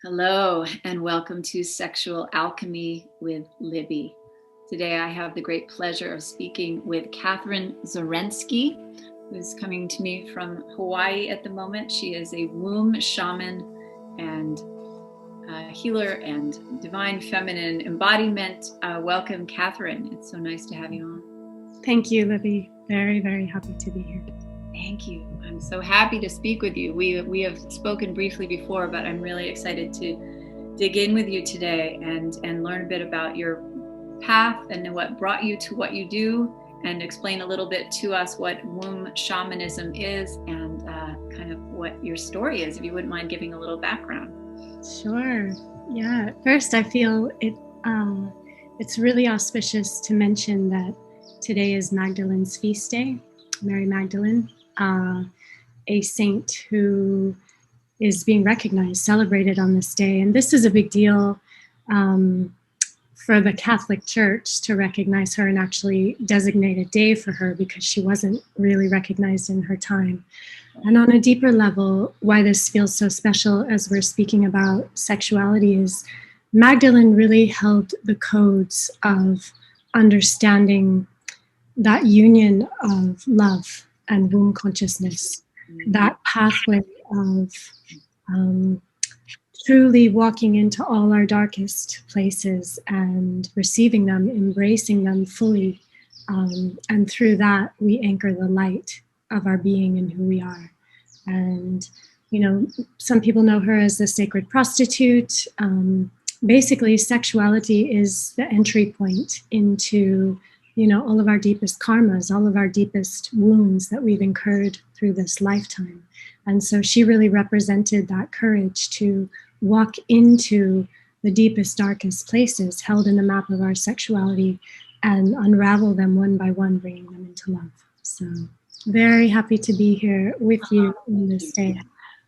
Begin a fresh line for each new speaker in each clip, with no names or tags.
Hello, and welcome to Sexual Alchemy with Libby. Today I have the great pleasure of speaking with Katherine Zorensky, who's coming to me from Hawaii at the moment. She is a womb shaman and healer and divine feminine embodiment. Welcome, Katherine. It's so nice to have you on.
Thank you, Libby. Very, very happy to be here.
Thank you. I'm so happy to speak with you. We have spoken briefly before, but I'm really excited to dig in with you today and learn a bit about your path and what brought you to what you do, and explain a little bit to us what womb shamanism is and kind of what your story is, if you wouldn't mind giving a little background.
Sure. Yeah. First, I feel it's really auspicious to mention that today is Magdalene's feast day, Mary Magdalene, a saint who is being recognized, celebrated on this day. And this is a big deal for the Catholic Church to recognize her and actually designate a day for her, because she wasn't really recognized in her time. And on a deeper level, why this feels so special as we're speaking about sexuality is Magdalene really held the codes of understanding that union of love and womb consciousness, that pathway of truly walking into all our darkest places and receiving them, embracing them fully. And through that, we anchor the light of our being and who we are. And, you know, some people know her as the sacred prostitute. Basically, sexuality is the entry point into, you know, all of our deepest karmas, all of our deepest wounds that we've incurred through this lifetime. And so she really represented that courage to walk into the deepest, darkest places held in the map of our sexuality and unravel them one by one, bringing them into love. So very happy to be here with you on this day.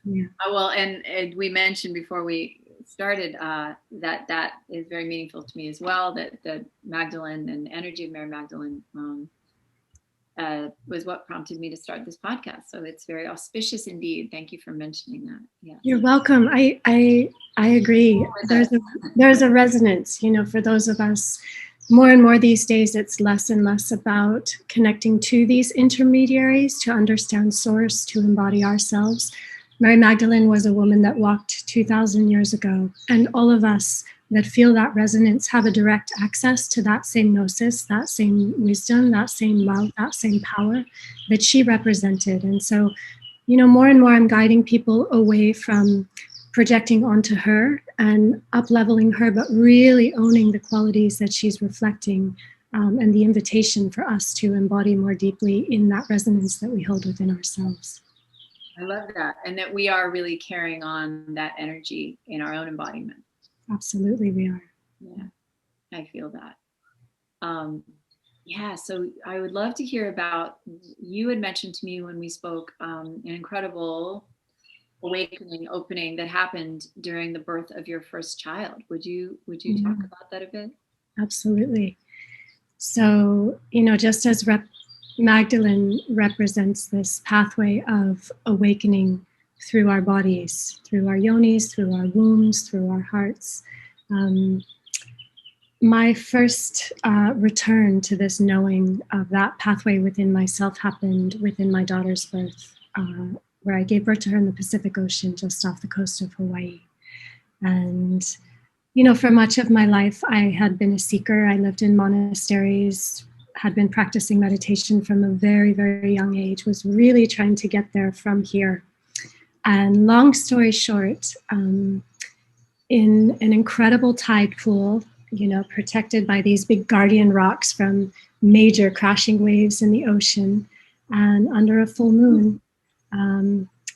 Yeah. Well, and we mentioned before we started that is very meaningful to me as well, that Magdalene and the energy of Mary Magdalene was what prompted me to start this podcast. So it's very auspicious indeed. Thank you for mentioning that. Yeah.
You're welcome. I agree. There's a resonance, you know, for those of us. More and more these days, it's less and less about connecting to these intermediaries to understand source, to embody ourselves. Mary Magdalene was a woman that walked 2,000 years ago, and all of us that feel that resonance have a direct access to that same gnosis, that same wisdom, that same love, that same power that she represented. And so, you know, more and more I'm guiding people away from projecting onto her and up-leveling her, but really owning the qualities that she's reflecting, and the invitation for us to embody more deeply in that resonance that we hold within ourselves.
I love that. And that we are really carrying on that energy in our own embodiment.
Absolutely, we are.
Yeah, I feel that. Yeah, so I would love to hear about, you had mentioned to me when we spoke, an incredible awakening, opening that happened during the birth of your first child. Would you talk about that a bit?
Absolutely. So, you know, just as Magdalene represents this pathway of awakening through our bodies, through our yonis, through our wombs, through our hearts. My first return to this knowing of that pathway within myself happened within my daughter's birth, where I gave birth to her in the Pacific Ocean, just off the coast of Hawaii. And, you know, for much of my life, I had been a seeker. I lived in monasteries, had been practicing meditation from a very, very young age, was really trying to get there from here. And long story short, in an incredible tide pool, you know, protected by these big guardian rocks from major crashing waves in the ocean, and under a full moon,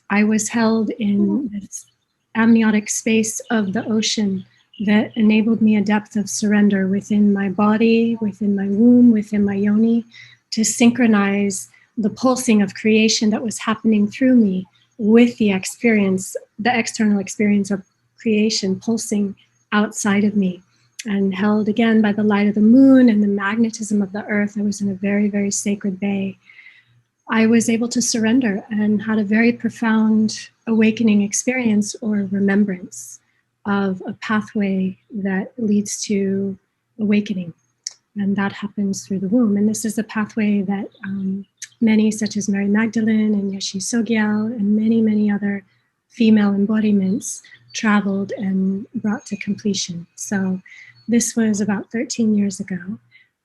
I was held in this amniotic space of the ocean that enabled me a depth of surrender within my body, within my womb, within my yoni, to synchronize the pulsing of creation that was happening through me with the experience, the external experience of creation pulsing outside of me. And held again by the light of the moon and the magnetism of the earth, I was in a very, very sacred bay. I was able to surrender and had a very profound awakening experience or remembrance of a pathway that leads to awakening. And that happens through the womb. And this is a pathway that many, such as Mary Magdalene and Yeshe Sogyal and many, many other female embodiments, traveled and brought to completion. So this was about 13 years ago.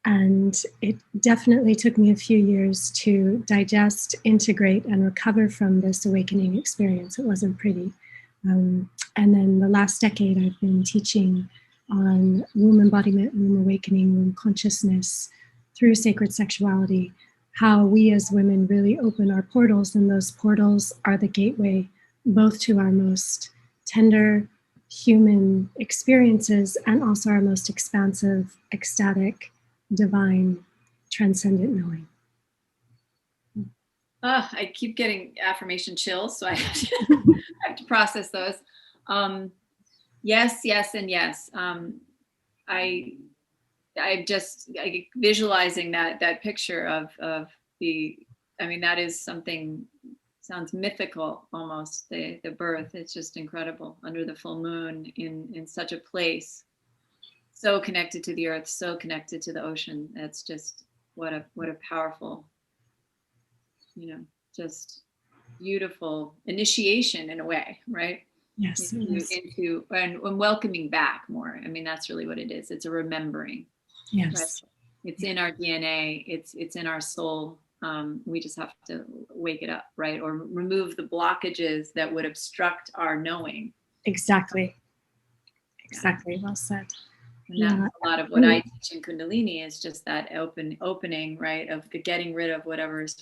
And it definitely took me a few years to digest, integrate, and recover from this awakening experience. It wasn't pretty. And then the last decade, I've been teaching on womb embodiment, womb awakening, womb consciousness through sacred sexuality, how we as women really open our portals, and those portals are the gateway both to our most tender human experiences and also our most expansive, ecstatic, divine, transcendent knowing.
I keep getting affirmation chills, so I have to process those. Yes, yes, and yes. I just visualizing that picture of the. I mean, that is something. Sounds mythical almost. The birth. It's just incredible under the full moon in such a place, so connected to the earth, so connected to the ocean. That's just what a powerful, just beautiful initiation in a way, right?
Yes.
Into and welcoming back more. I mean, that's really what it is. It's a remembering.
Yes.
Right? It's in our DNA. It's in our soul. We just have to wake it up, right? Or remove the blockages that would obstruct our knowing.
Exactly. Well said.
And that's a lot of what I teach in Kundalini is just that opening, right? Of the getting rid of whatever's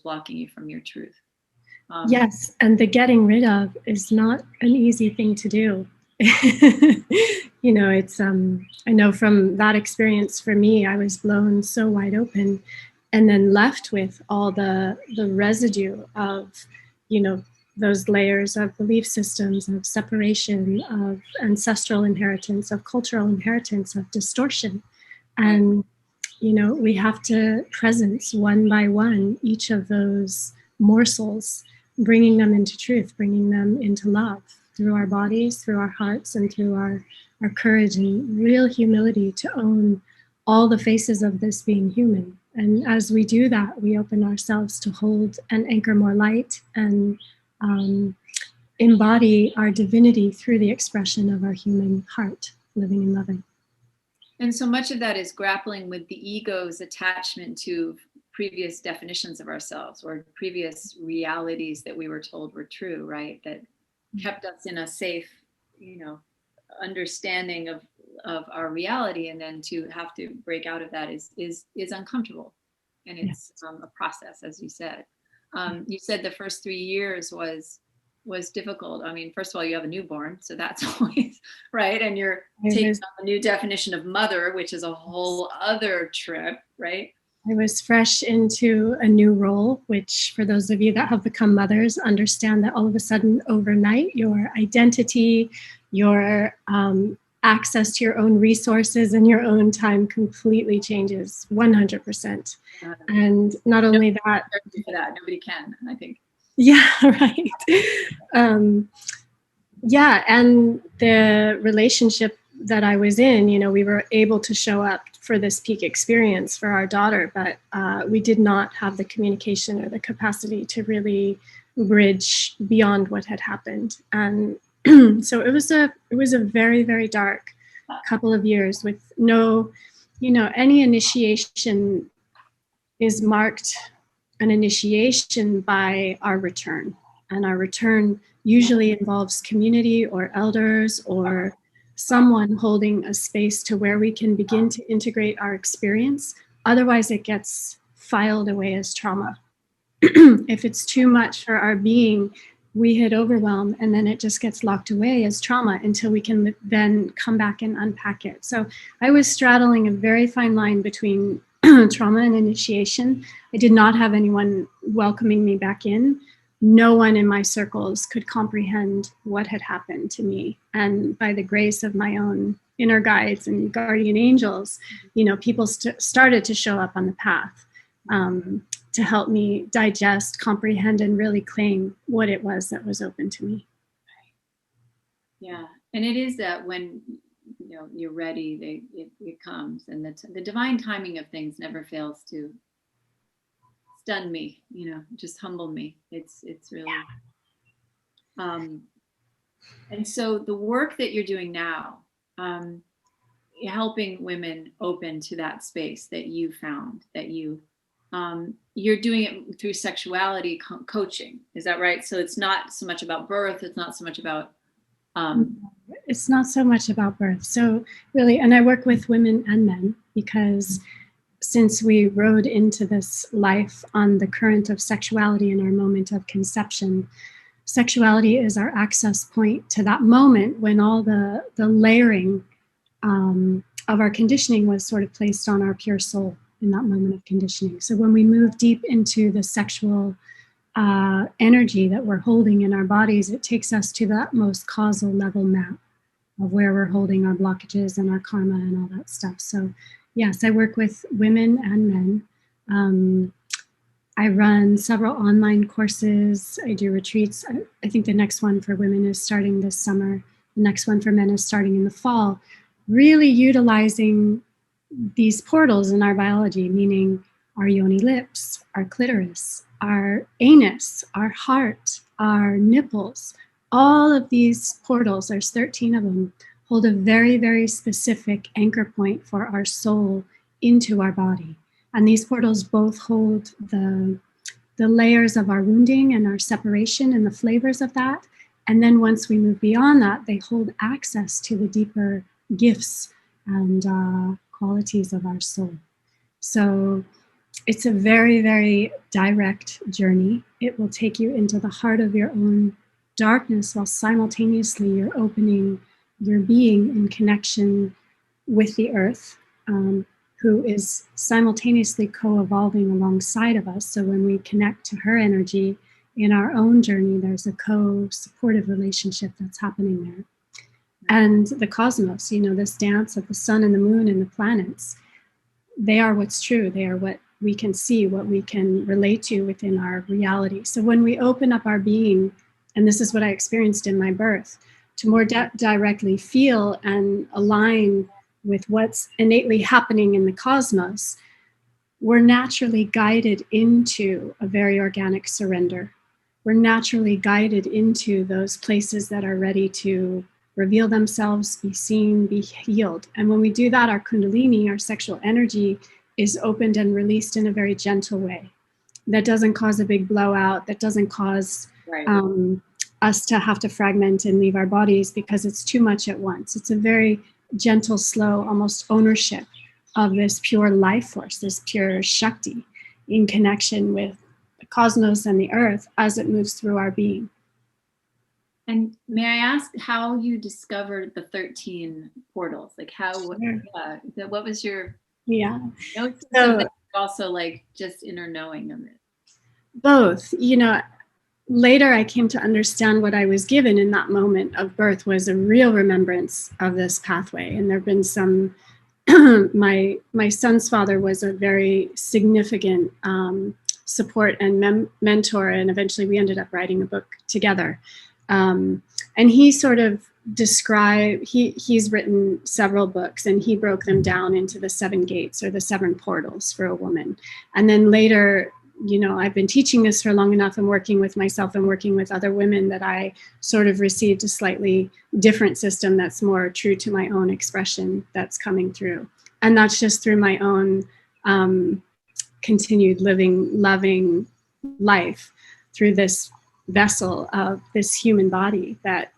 blocking you from your truth.
Yes, and the getting rid of is not an easy thing to do. It's I know from that experience for me, I was blown so wide open and then left with all the residue of, those layers of belief systems, of separation, of ancestral inheritance, of cultural inheritance, of distortion. And, we have to presence one by one each of those morsels, bringing them into truth, bringing them into love through our bodies, through our hearts, and through our courage and real humility to own all the faces of this being human. And as we do that, we open ourselves to hold and anchor more light and embody our divinity through the expression of our human heart, living and loving.
And so much of that is grappling with the ego's attachment to previous definitions of ourselves or previous realities that we were told were true, right? That kept us in a safe, understanding of our reality, and then to have to break out of that is uncomfortable, and it's a process, as you said. You said the first 3 years was difficult. I mean, first of all, you have a newborn, so that's always right, and you're taking on a new definition of mother, which is a whole other trip, right?
I was fresh into a new role, which for those of you that have become mothers understand that all of a sudden overnight, your identity, your access to your own resources and your own time completely changes 100%. And not only that,
nobody can, I think.
Yeah, right. And the relationship that I was in, we were able to show up for this peak experience for our daughter, but we did not have the communication or the capacity to really bridge beyond what had happened. And so it was a very, very dark couple of years with no, any initiation is marked an initiation by our return. And our return usually involves community or elders or someone holding a space to where we can begin to integrate our experience. Otherwise, it gets filed away as trauma. If it's too much for our being, we hit overwhelm, and then it just gets locked away as trauma until we can then come back and unpack it. So I was straddling a very fine line between trauma and initiation. I did not have anyone welcoming me back in. No one in my circles could comprehend what had happened to me. And by the grace of my own inner guides and guardian angels, people started to show up on the path to help me digest, comprehend, and really claim what it was that was open to me.
Yeah. And it is that when you're ready, it comes, and the divine timing of things never fails to stun me, just humble me. It's really and so the work that you're doing now, um, helping women open to that space that you found, that you're doing it through sexuality coaching. Is that right? So it's not so much about birth. It's not so much about
it's not so much about birth. So really, and I work with women and men because since we rode into this life on the current of sexuality in our moment of conception, sexuality is our access point to that moment when all the layering of our conditioning was sort of placed on our pure soul in that moment of conditioning. So when we move deep into the sexual energy that we're holding in our bodies, it takes us to that most causal level map of where we're holding our blockages and our karma and all that stuff. So yes, I work with women and men. I run several online courses. I do retreats. I think the next one for women is starting this summer. The next one for men is starting in the fall. Really utilizing these portals in our biology, meaning our yoni lips, our clitoris, our anus, our heart, our nipples. All of these portals, there's 13 of them, hold a very, very specific anchor point for our soul into our body. And these portals both hold the layers of our wounding and our separation and the flavors of that. And then once we move beyond that, they hold access to the deeper gifts and qualities of our soul. So it's a very, very direct journey. It will take you into the heart of your own darkness while simultaneously you're opening your being in connection with the earth, who is simultaneously co-evolving alongside of us. So when we connect to her energy in our own journey, there's a co-supportive relationship that's happening there. And the cosmos, this dance of the sun and the moon and the planets, they are what's true. They are what we can see, what we can relate to within our reality. So when we open up our being, and this is what I experienced in my birth, to more directly feel and align with what's innately happening in the cosmos, we're naturally guided into a very organic surrender. We're naturally guided into those places that are ready to reveal themselves, be seen, be healed. And when we do that, our kundalini, our sexual energy, is opened and released in a very gentle way. That doesn't cause a big blowout, that doesn't cause us to have to fragment and leave our bodies because it's too much at once. It's a very gentle, slow, almost ownership of this pure life force, this pure Shakti in connection with the cosmos and the earth as it moves through our being.
And may I ask how you discovered the 13 portals? Like what was your...
Yeah.
So, also like just inner knowing of it.
Both, later I came to understand what I was given in that moment of birth was a real remembrance of this pathway. And there've been some, my son's father was a very significant support and mentor. And eventually we ended up writing a book together. And he sort of described, he's written several books and he broke them down into the 7 gates or the 7 portals for a woman. And then later, I've been teaching this for long enough and working with myself and working with other women that I sort of received a slightly different system that's more true to my own expression that's coming through. And that's just through my own continued living, loving life through this vessel of this human body that,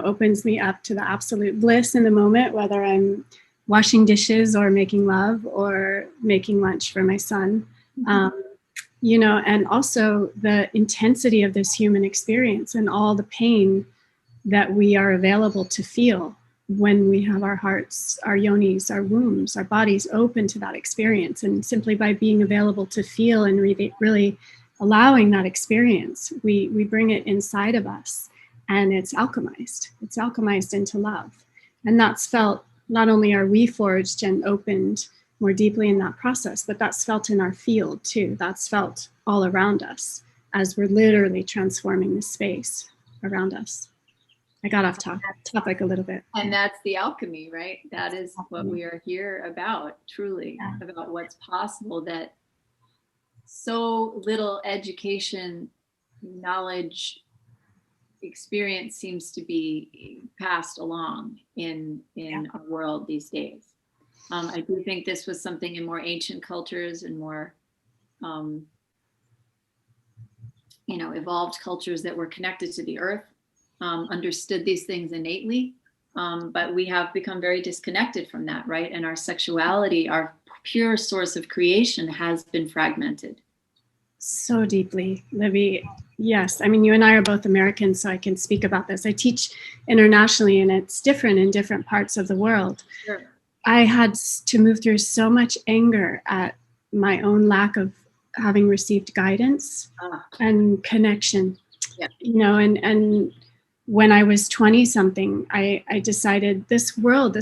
opens me up to the absolute bliss in the moment, whether I'm washing dishes or making love or making lunch for my son. And also the intensity of this human experience and all the pain that we are available to feel when we have our hearts, our yonis, our wombs, our bodies open to that experience. And simply by being available to feel and really allowing that experience, we bring it inside of us and it's alchemized. It's alchemized into love. And that's felt, not only are we forged and opened more deeply in that process, but that's felt in our field too. That's felt all around us as we're literally transforming the space around us. I got off topic a little bit.
And that's the alchemy, right? That is what we are here about, truly, about what's possible, that so little education, knowledge, experience seems to be passed along in our world these days. I do think this was something in more ancient cultures and more evolved cultures that were connected to the earth, understood these things innately, but we have become very disconnected from that, right? And our sexuality, our pure source of creation, has been fragmented.
So deeply, Libby. Yes. I mean, you and I are both Americans, so I can speak about this. I teach internationally, and it's different in different parts of the world.
Sure.
I had to move through so much anger at my own lack of having received guidance and connection.
Yeah.
And when I was 20 something, I decided this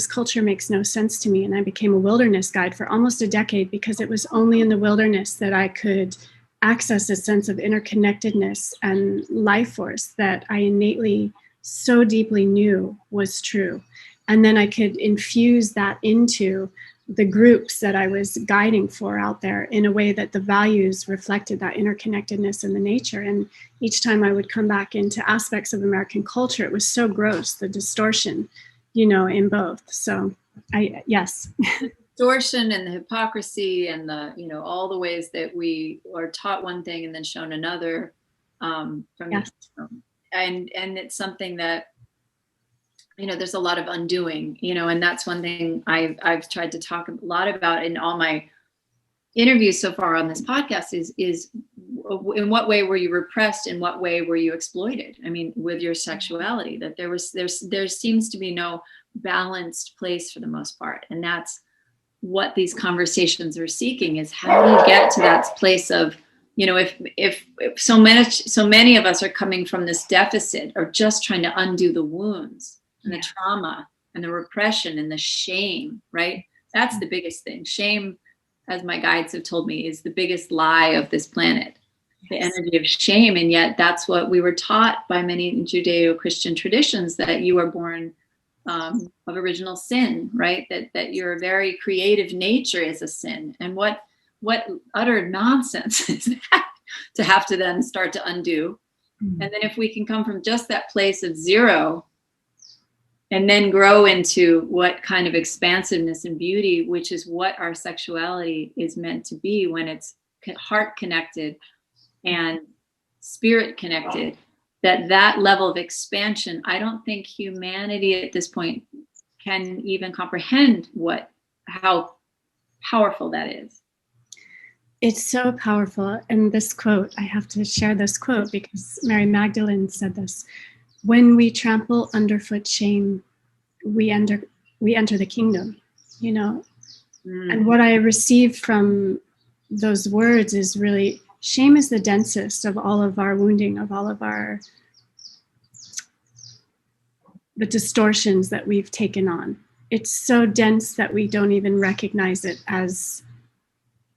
culture makes no sense to me. And I became a wilderness guide for almost a decade, because it was only in the wilderness that I could access a sense of interconnectedness and life force that I innately so deeply knew was true. And then I could infuse that into the groups that I was guiding for out there in a way that the values reflected that interconnectedness in the nature. And each time I would come back into aspects of American culture, it was so gross, the distortion, in both. So yes.
Distortion and the hypocrisy and the, all the ways that we are taught one thing and then shown another, and it's something that, there's a lot of undoing, and that's one thing I've tried to talk a lot about in all my interviews so far on this podcast is in what way were you repressed? In what way were you exploited? I mean, with your sexuality, that there seems to be no balanced place for the most part. And that's what these conversations are seeking, is how do you get to that place of, if so many of us are coming from this deficit, or just trying to undo the wounds and the trauma and the repression and the shame, right? That's the biggest thing. Shame, as my guides have told me, is the biggest lie of this planet, the energy of shame. And yet that's what we were taught by many Judeo-Christian traditions, that you are born of original sin, right? That your very creative nature is a sin. And what utter nonsense is that to have to then start to undo. Mm-hmm. And then if we can come from just that place of zero and then grow into what kind of expansiveness and beauty, which is what our sexuality is meant to be when it's heart connected and spirit connected, that level of expansion, I don't think humanity at this point can even comprehend how powerful that is.
It's so powerful. And this quote, I have to share this quote because Mary Magdalene said this: when we trample underfoot shame, we enter the kingdom, And what I received from those words is really, shame is the densest of all of our wounding, of all of the distortions that we've taken on. It's so dense that we don't even recognize it as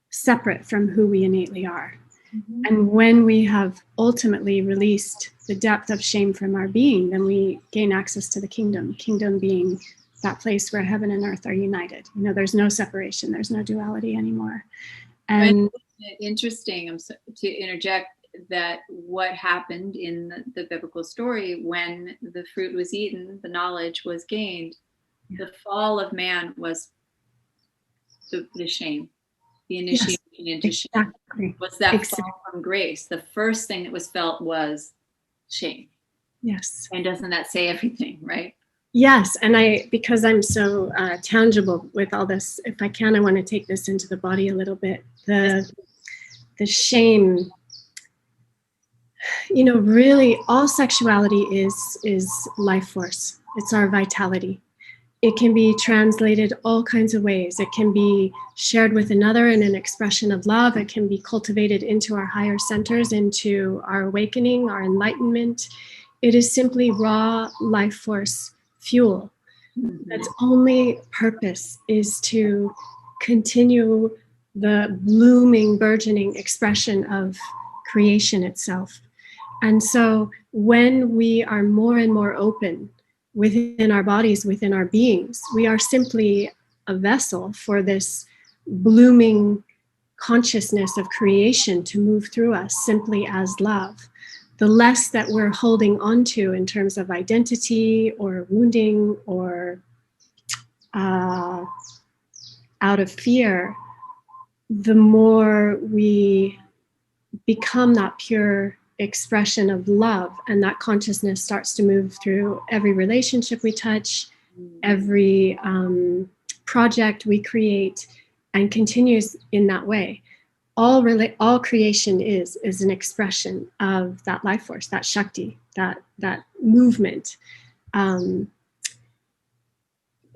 separate from who we innately are. Mm-hmm. And when we have ultimately released the depth of shame from our being, then we gain access to the kingdom being that place where heaven and earth are united. There's no separation, there's no duality anymore. And
interesting to interject that what happened in the biblical story, when the fruit was eaten, the knowledge was gained, the fall of man was the shame, the initiation into shame. Was that fall from grace? The first thing that was felt was shame.
Yes.
And doesn't that say everything, right?
Yes. And because I'm so tangible with all this, if I can, I want to take this into the body a little bit. The shame, really all sexuality is life force. It's our vitality. It can be translated all kinds of ways. It can be shared with another in an expression of love. It can be cultivated into our higher centers, into our awakening, our enlightenment. It is simply raw life force fuel. Mm-hmm. Its only purpose is to continue the blooming, burgeoning expression of creation itself. And so when we are more and more open within our bodies, within our beings, we are simply a vessel for this blooming consciousness of creation to move through us simply as love. The less that we're holding on to in terms of identity or wounding or out of fear, the more we become that pure expression of love, and that consciousness starts to move through every relationship we touch, every project we create, and continues in that way. All creation is an expression of that life force, that Shakti, that movement.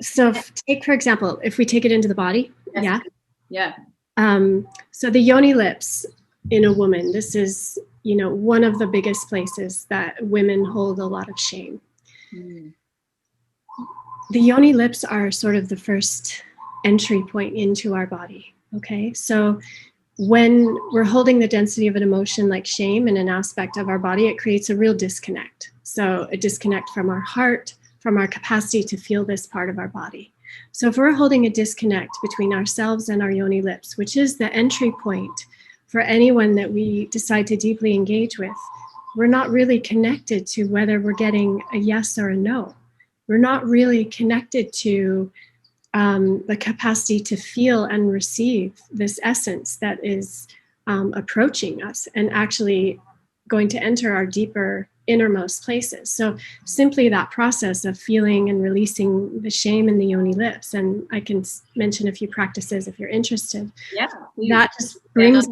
So take, for example, if we take it into the body.
Yeah.
So the yoni lips in a woman, this is, one of the biggest places that women hold a lot of shame. The yoni lips are sort of the first entry point into our body. Okay, so when we're holding the density of an emotion like shame in an aspect of our body, it creates a real disconnect. So a disconnect from our heart, from our capacity to feel this part of our body. So if we're holding a disconnect between ourselves and our yoni lips, which is the entry point for anyone that we decide to deeply engage with, we're not really connected to whether we're getting a yes or a no. We're not really connected to the capacity to feel and receive this essence that is approaching us and actually going to enter our deeper innermost places. So simply that process of feeling and releasing the shame in the yoni lips, and I can mention a few practices if you're interested.
Yeah, please.
That just brings us,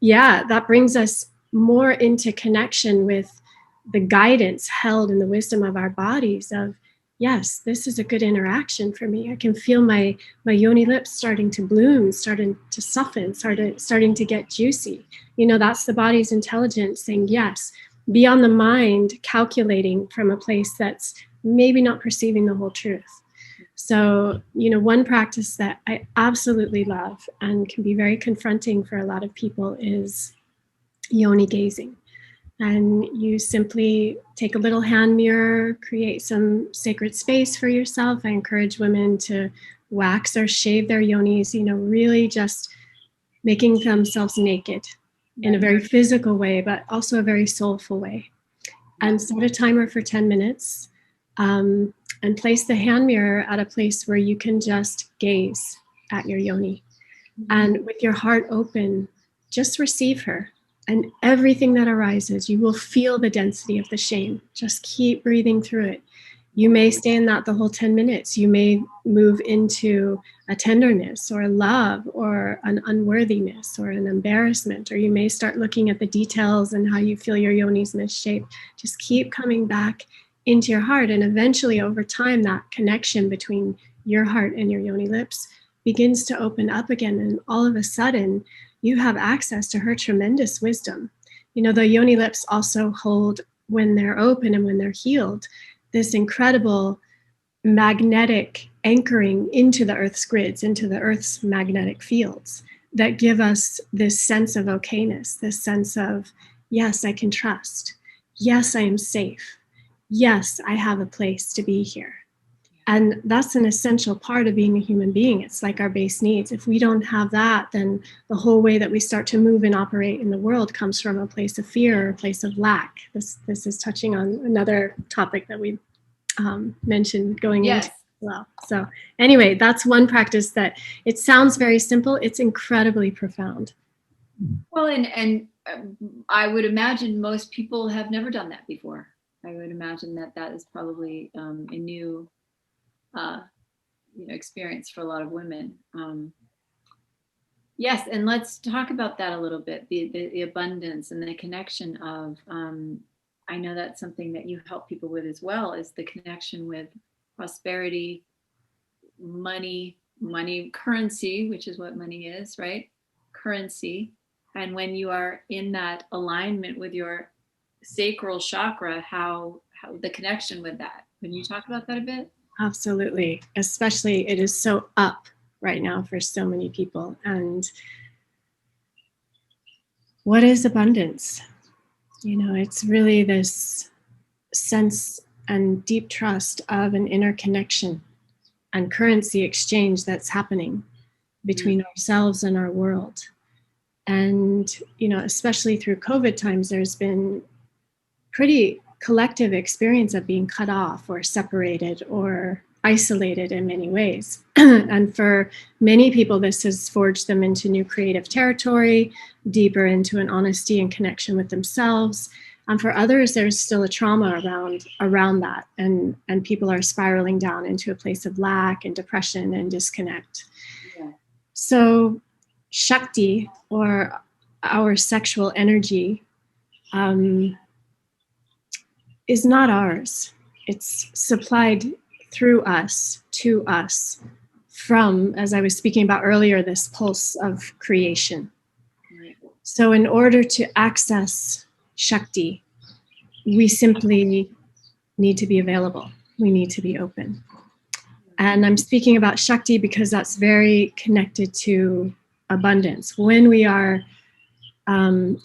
that brings us more into connection with the guidance held in the wisdom of our bodies of, yes, this is a good interaction for me. I can feel my yoni lips starting to bloom, starting to soften, starting to get juicy. That's the body's intelligence saying yes, beyond the mind calculating from a place that's maybe not perceiving the whole truth. So, one practice that I absolutely love and can be very confronting for a lot of people is yoni gazing. And you simply take a little hand mirror, create some sacred space for yourself. I encourage women to wax or shave their yonis, really just making themselves naked in a very physical way, but also a very soulful way. And set a timer for 10 minutes and place the hand mirror at a place where you can just gaze at your yoni. And with your heart open, just receive her. And everything that arises, you will feel the density of the shame. Just keep breathing through it. You may stay in that the whole 10 minutes. You may move into a tenderness or a love or an unworthiness or an embarrassment, or you may start looking at the details and how you feel your yoni's misshaped. Just keep coming back into your heart. And eventually, over time, that connection between your heart and your yoni lips begins to open up again. And all of a sudden, you have access to her tremendous wisdom. The yoni lips also hold, when they're open and when they're healed, this incredible magnetic anchoring into the Earth's grids, into the Earth's magnetic fields that give us this sense of okayness, this sense of, yes, I can trust. Yes, I am safe. Yes, I have a place to be here. And that's an essential part of being a human being. It's like our base needs. If we don't have that, then the whole way that we start to move and operate in the world comes from a place of fear or a place of lack. This is touching on another topic that we mentioned going into as well. So anyway, that's one practice that it sounds very simple. It's incredibly profound.
Well, and I would imagine most people have never done that before. I would imagine that is probably a new experience for a lot of women. Yes, and let's talk about that a little bit, the abundance and the connection of, I know that's something that you help people with as well, is the connection with prosperity, money, currency, which is what money is, right? Currency. And when you are in that alignment with your sacral chakra, how the connection with that. Can you talk about that a bit?
Absolutely. Especially it is so up right now for so many people. And what is abundance? It's really this sense and deep trust of an inner connection and currency exchange that's happening between ourselves and our world. And, especially through COVID times, there's been pretty collective experience of being cut off or separated or isolated in many ways. And for many people, this has forged them into new creative territory, deeper into an honesty and connection with themselves. And for others, there's still a trauma around that. And people are spiraling down into a place of lack and depression and disconnect. Yeah. So Shakti, or our sexual energy, is not ours. It's supplied through us, to us, from, as I was speaking about earlier, this pulse of creation. Right. So in order to access Shakti, we simply need to be available. We need to be open. And I'm speaking about Shakti because that's very connected to abundance. When we are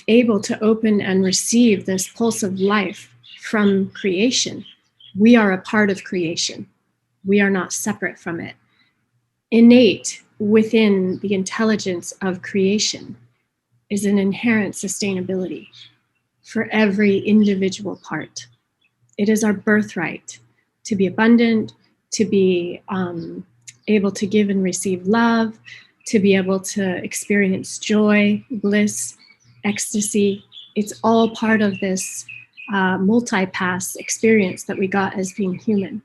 able to open and receive this pulse of life from creation, we are a part of creation. We are not separate from it. Innate within the intelligence of creation is an inherent sustainability for every individual part. It is our birthright to be abundant, to be able to give and receive love, to be able to experience joy, bliss, ecstasy. It's all part of this multi-pass experience that we got as being human.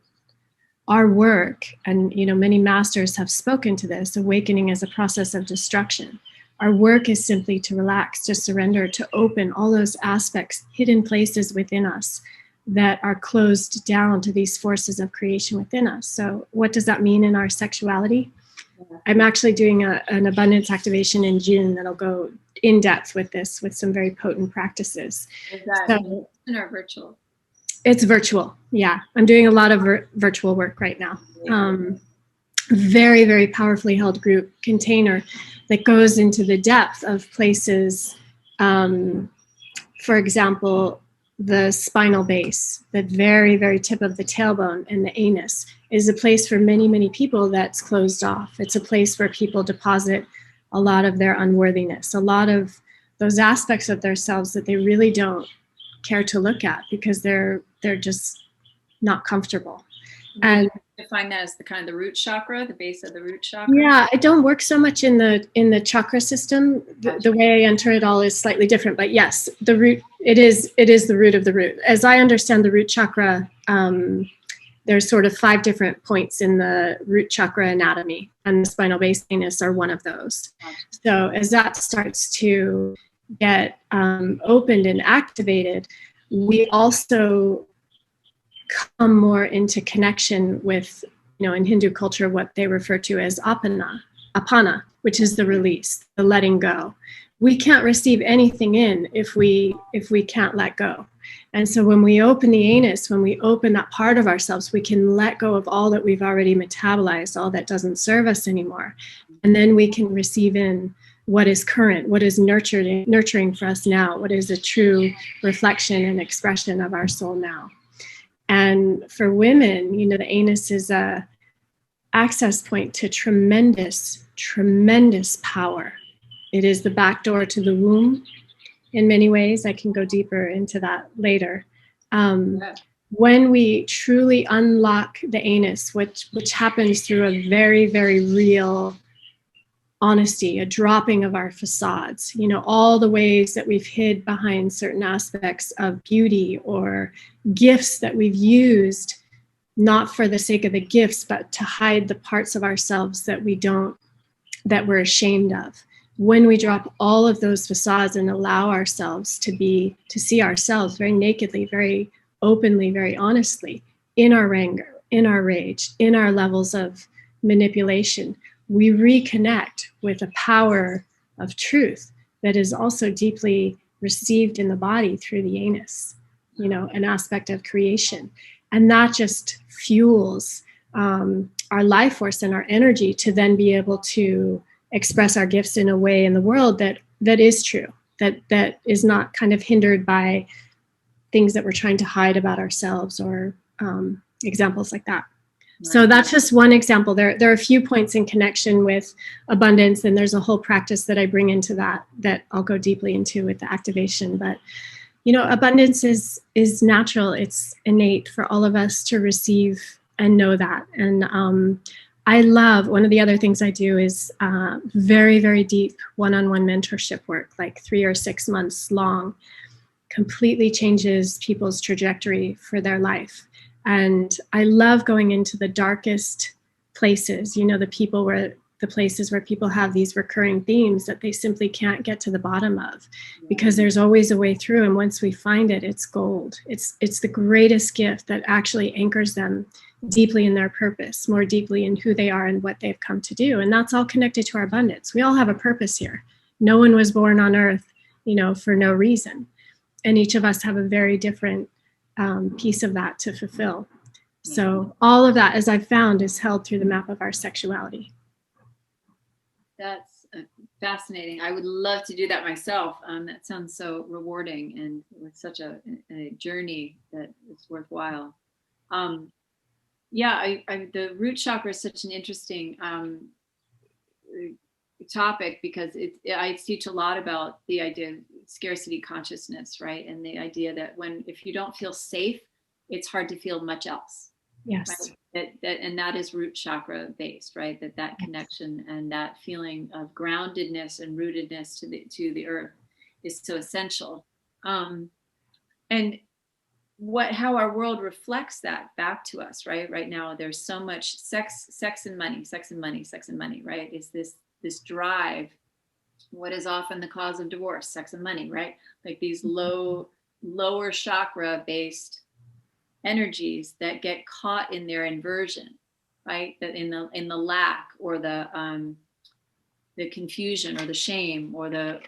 Our work, and many masters have spoken to this, awakening as a process of destruction. Our work is simply to relax, to surrender, to open all those aspects, hidden places within us that are closed down to these forces of creation within us. So what does that mean in our sexuality? I'm actually doing an abundance activation in June that'll go in depth with this, with some very potent practices.
Is that in or virtual?
It's virtual. Yeah. I'm doing a lot of virtual work right now. Very, very powerfully held group container that goes into the depth of places. For example, the spinal base, the very, very tip of the tailbone and the anus is a place for many, many people that's closed off. It's a place where people deposit a lot of their unworthiness, a lot of those aspects of themselves that they really don't care to look at because they're just not comfortable. And
define that as the kind of the root chakra, the base of the root chakra.
Yeah, I don't work so much in the chakra system. The way I enter it all is slightly different. But yes, the root, it is the root of the root. As I understand the root chakra, there's sort of 5 different points in the root chakra anatomy, and the spinal base anus are one of those. So as that starts to get opened and activated, we also come more into connection with, in Hindu culture, what they refer to as apana, which is the release, the letting go. We can't receive anything in if we can't let go. And so when we open the anus, when we open that part of ourselves, we can let go of all that we've already metabolized, all that doesn't serve us anymore. And then we can receive in what is current, what is nurturing for us now, what is a true reflection and expression of our soul now. And for women, the anus is a access point to tremendous, tremendous power. It is the back door to the womb in many ways. I can go deeper into that later. When we truly unlock the anus, which happens through a very, very real honesty, a dropping of our facades, all the ways that we've hid behind certain aspects of beauty or gifts that we've used, not for the sake of the gifts, but to hide the parts of ourselves that we're ashamed of. When we drop all of those facades and allow ourselves to see ourselves very nakedly, very openly, very honestly, in our anger, in our rage, in our levels of manipulation, we reconnect with a power of truth that is also deeply received in the body through the anus, an aspect of creation. And that just fuels our life force and our energy to then be able to express our gifts in a way in the world that is true, that is not kind of hindered by things that we're trying to hide about ourselves, or examples like that. Right. So that's just one example. There are a few points in connection with abundance, and there's a whole practice that I bring into that I'll go deeply into with the activation. But abundance is natural. It's innate for all of us to receive and know that. And I love, one of the other things I do is very, very deep one-on-one mentorship work, like 3 or 6 months long, completely changes people's trajectory for their life. And I love going into the darkest places, the places where people have these recurring themes that they simply can't get to the bottom of, because there's always a way through. And once we find it, it's gold. It's the greatest gift that actually anchors them deeply in their purpose, more deeply in who they are and what they've come to do. And that's all connected to our abundance. We all have a purpose here. No one was born on earth, for no reason. And each of us have a very different piece of that to fulfill. So all of that, as I've found, is held through the map of our sexuality.
That's fascinating. I would love to do that myself. That sounds so rewarding, and with such a journey that is worthwhile. The root chakra is such an interesting topic, because I teach a lot about the idea of scarcity consciousness, right? And the idea that if you don't feel safe, it's hard to feel much else.
Yes.
Right? And that is root chakra based, right? That connection and that feeling of groundedness and rootedness to the earth is so essential. And how our world reflects that back to us, right? Right now, there's so much sex and money, right? Is this drive, what is often the cause of divorce? Sex and money, right? Like these lower chakra based energies that get caught in their inversion, right? That in the lack, or the confusion, or the shame, or the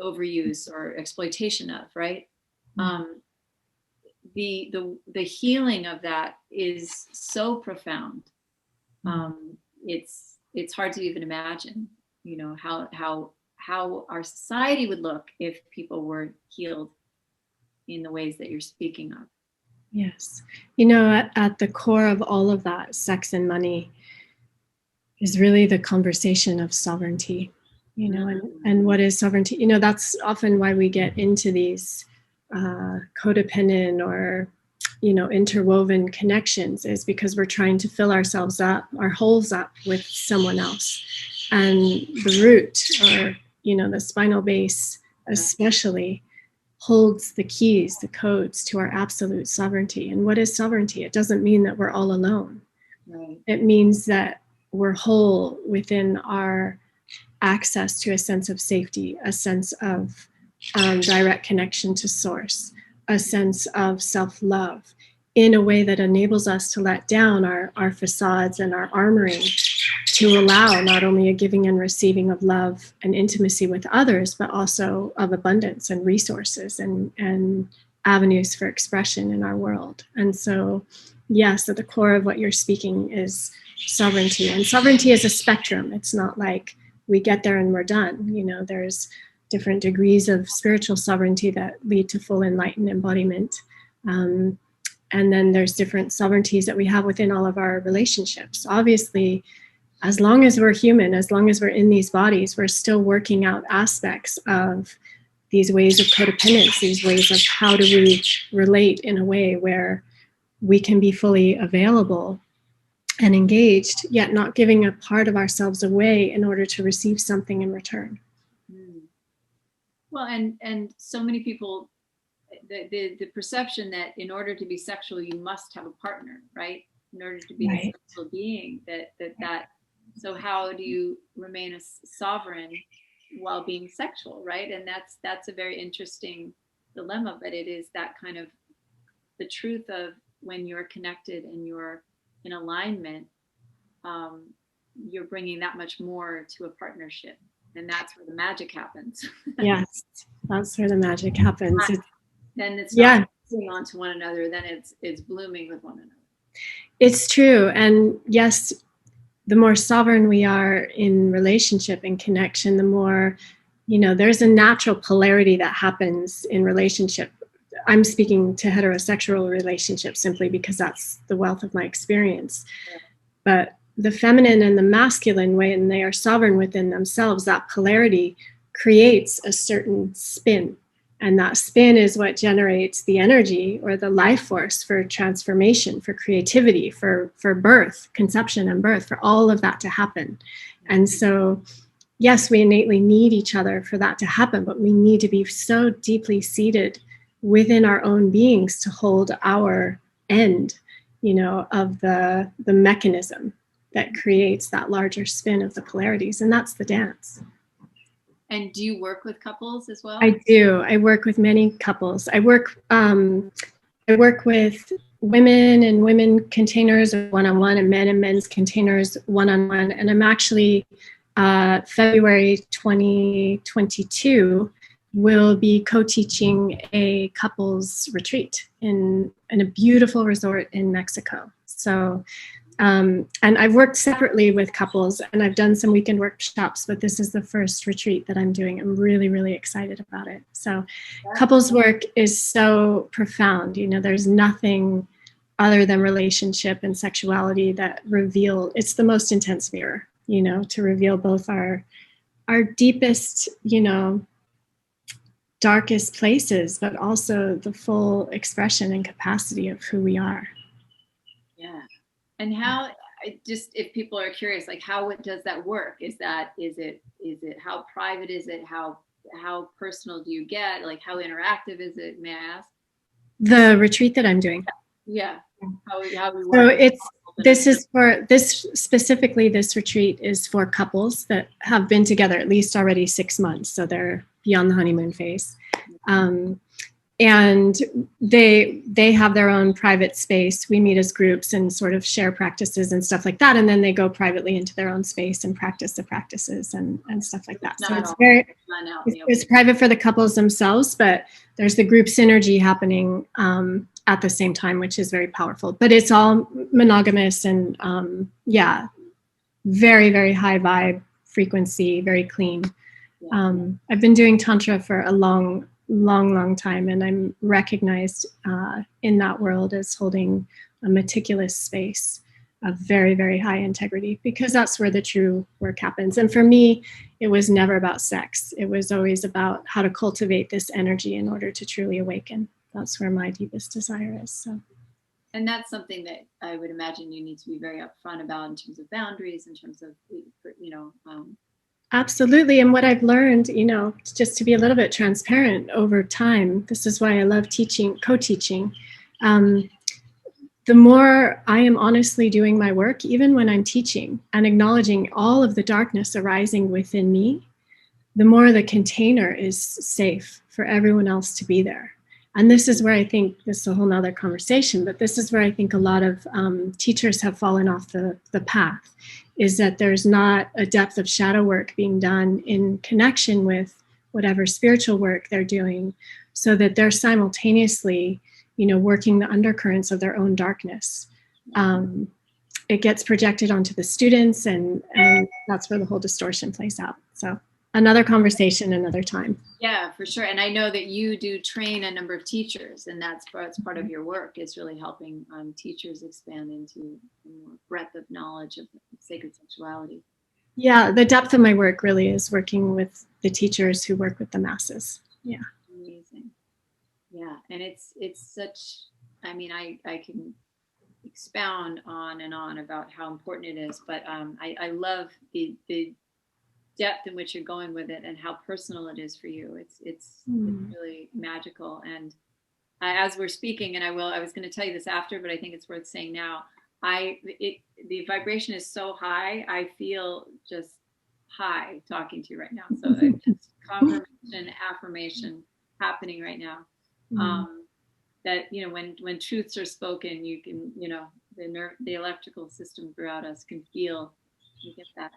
overuse or exploitation of, right? The healing of that is so profound. It's hard to even imagine, how our society would look if people were healed in the ways that you're speaking of.
Yes. At the core of all of that, sex and money, is really the conversation of sovereignty, and what is sovereignty? That's often why we get into these codependent or, interwoven connections, is because we're trying to fill ourselves up, our holes up, with someone else. And the root, or, the spinal base especially, holds the keys, the codes to our absolute sovereignty. And what is sovereignty? It doesn't mean that we're all alone. Right. It means that we're whole within our access to a sense of safety, a sense of direct connection to source, a sense of self-love, in a way that enables us to let down our facades and our armoring, to allow not only a giving and receiving of love and intimacy with others, but also of abundance and resources and avenues for expression in our world. And so, yes, at the core of what you're speaking is sovereignty. And sovereignty is a spectrum. It's not like we get there and we're done. There's different degrees of spiritual sovereignty that lead to full enlightened embodiment. And then there's different sovereignties that we have within all of our relationships. Obviously, as long as we're human, as long as we're in these bodies, we're still working out aspects of these ways of codependence, these ways of how do we relate in a way where we can be fully available and engaged, yet not giving a part of ourselves away in order to receive something in return.
Well, and so many people, the perception that in order to be sexual, you must have a partner, right? In order to be a sexual being, that. So how do you remain a sovereign while being sexual, right? And that's a very interesting dilemma, but it is that kind of the truth of when you're connected and you're in alignment, you're bringing that much more to a partnership, and that's where the magic happens.
Yes, that's where the magic happens.
Then it's not hanging on to one another, then it's blooming with one another.
It's true. And yes, the more sovereign we are in relationship and connection, the more you know, there's a natural polarity that happens in relationship. I'm speaking to heterosexual relationships simply because that's the wealth of my experience. But the feminine and the masculine, when they are sovereign within themselves, that polarity creates a certain spin. And that spin is what generates the energy or the life force for transformation, for creativity, for birth, conception and birth, for all of that to happen. And so, yes, we innately need each other for that to happen, but we need to be so deeply seated within our own beings to hold our end, you know, of the mechanism that creates that larger spin of the polarities. And that's the dance.
And do you work with couples as well?
I do. I work with many couples. I work with women and women containers one-on-one, and men and men's containers one-on-one. And I'm actually February 2022 will be co-teaching a couples retreat in a beautiful resort in Mexico. So, and I've worked separately with couples, and I've done some weekend workshops, but this is the first retreat that I'm doing. I'm really, really excited about it. So couples work is so profound. You know, there's nothing other than relationship and sexuality that reveal, it's the most intense mirror, you know, to reveal both our deepest, you know, darkest places, but also the full expression and capacity of who we are.
Yeah. And how, just if people are curious, like how does that work? Is it how private is it? How personal do you get? Like how interactive is it? May I ask?
The retreat that I'm doing.
Yeah. How we
so it's, this is for this specifically, this retreat is for couples that have been together at least already 6 months. So they're beyond the honeymoon phase. And they have their own private space. We meet as groups and sort of share practices and stuff like that. And then they go privately into their own space and practice the practices and stuff like that. So it's it's private for the couples themselves, but there's the group synergy happening at the same time, which is very powerful. But it's all monogamous and very, very high vibe frequency, very clean. I've been doing Tantra for a long time, and I'm recognized in that world as holding a meticulous space of very, very high integrity, because that's where the true work happens. And for me, it was never about sex. It was always about how to cultivate this energy in order to truly awaken. That's where my deepest desire is. So.
And that's something that I would imagine you need to be very upfront about in terms of boundaries, in terms of, you know.
Absolutely. And what I've learned, you know, just to be a little bit transparent over time, this is why I love teaching, co-teaching. The more I am honestly doing my work, even when I'm teaching and acknowledging all of the darkness arising within me, the more the container is safe for everyone else to be there. And this is where I think, this is a whole nother conversation, but this is where I think a lot of teachers have fallen off the path, is that there's not a depth of shadow work being done in connection with whatever spiritual work they're doing, so that they're simultaneously, you know, working the undercurrents of their own darkness. It gets projected onto the students, and that's where the whole distortion plays out. So another conversation, another time.
Yeah, for sure. And I know that you do train a number of teachers, and that's part of your work, is really helping teachers expand into more breadth of knowledge of sacred sexuality.
Yeah, the depth of my work really is working with the teachers who work with the masses. Yeah.
Amazing. Yeah, and it's such, I mean, I can expound on and on about how important it is, but I love the depth in which you're going with it and how personal it is for you. It's really magical. And as we're speaking, and I was going to tell you this after, but I think it's worth saying now, the vibration is so high, I feel just high talking to you right now. So it's confirmation, affirmation happening right now. That, you know, when truths are spoken, you can, you know, the electrical system throughout us can feel, you get that.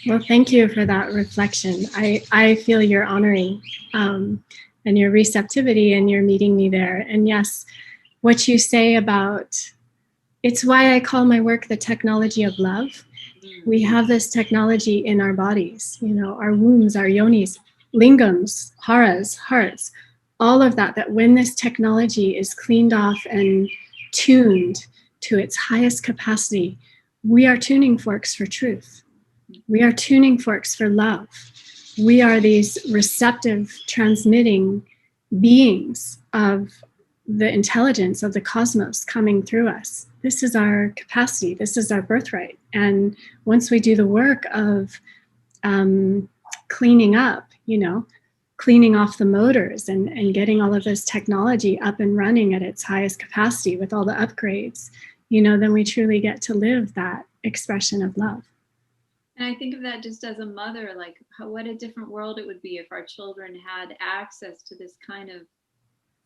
Well, thank you for that reflection. I feel your honoring and your receptivity, and you're meeting me there. And yes, what you say about, it's why I call my work the technology of love, We have this technology in our bodies, our wombs, our yonis, lingams, haras, hearts, all of that, that when this technology is cleaned off and tuned to its highest capacity, we are tuning forks for truth. We are tuning forks for love. We are these receptive, transmitting beings of the intelligence of the cosmos coming through us. This is our capacity. This is our birthright. And once we do the work of cleaning up, cleaning off the motors and getting all of this technology up and running at its highest capacity with all the upgrades, then we truly get to live that expression of love.
And I think of that just as a mother, like what a different world it would be if our children had access to this kind of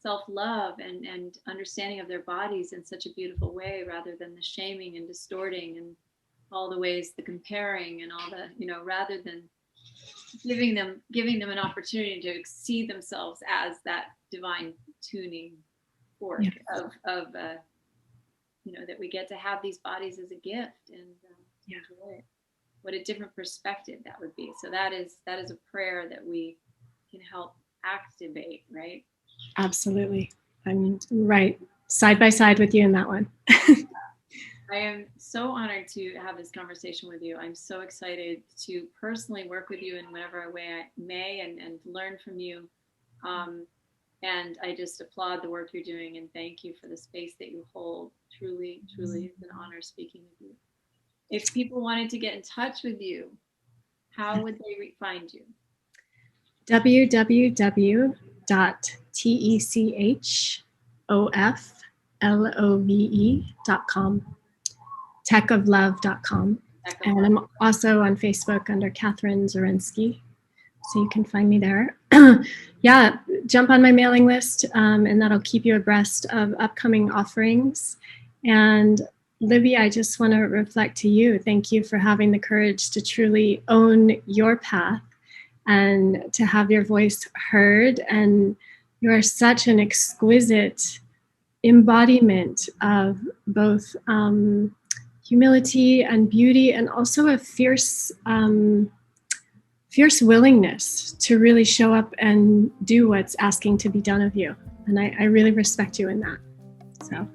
self-love and understanding of their bodies in such a beautiful way, rather than the shaming and distorting and all the ways, the comparing and all the, rather than giving them an opportunity to see themselves as that divine tuning fork. Yes. of that we get to have these bodies as a gift and enjoy it. What a different perspective that would be. So that is a prayer that we can help activate, right?
Absolutely. I'm right side by side with you in that one.
I am so honored to have this conversation with you. I'm so excited to personally work with you in whatever way I may and learn from you. And I just applaud the work you're doing and thank you for the space that you hold. Truly, truly, it's an honor speaking with you. If people wanted to get in touch with you, how would they find you?
www.techoflove.com, techoflove.com. And I'm also on Facebook under Katherine Zorensky, so you can find me there. Yeah, jump on my mailing list, and that'll keep you abreast of upcoming offerings. And Libby, I just want to reflect to you. Thank you for having the courage to truly own your path and to have your voice heard. And you are such an exquisite embodiment of both humility and beauty, and also a fierce willingness to really show up and do what's asking to be done of you. And I really respect you in that. So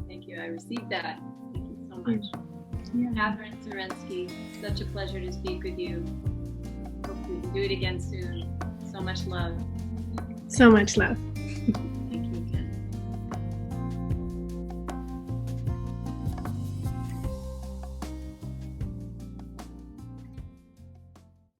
thank you. I received that. Thank you so much. Yeah. Katherine Zorensky, such a pleasure to speak with you. Hope we can do it again soon. So much love.
So much love.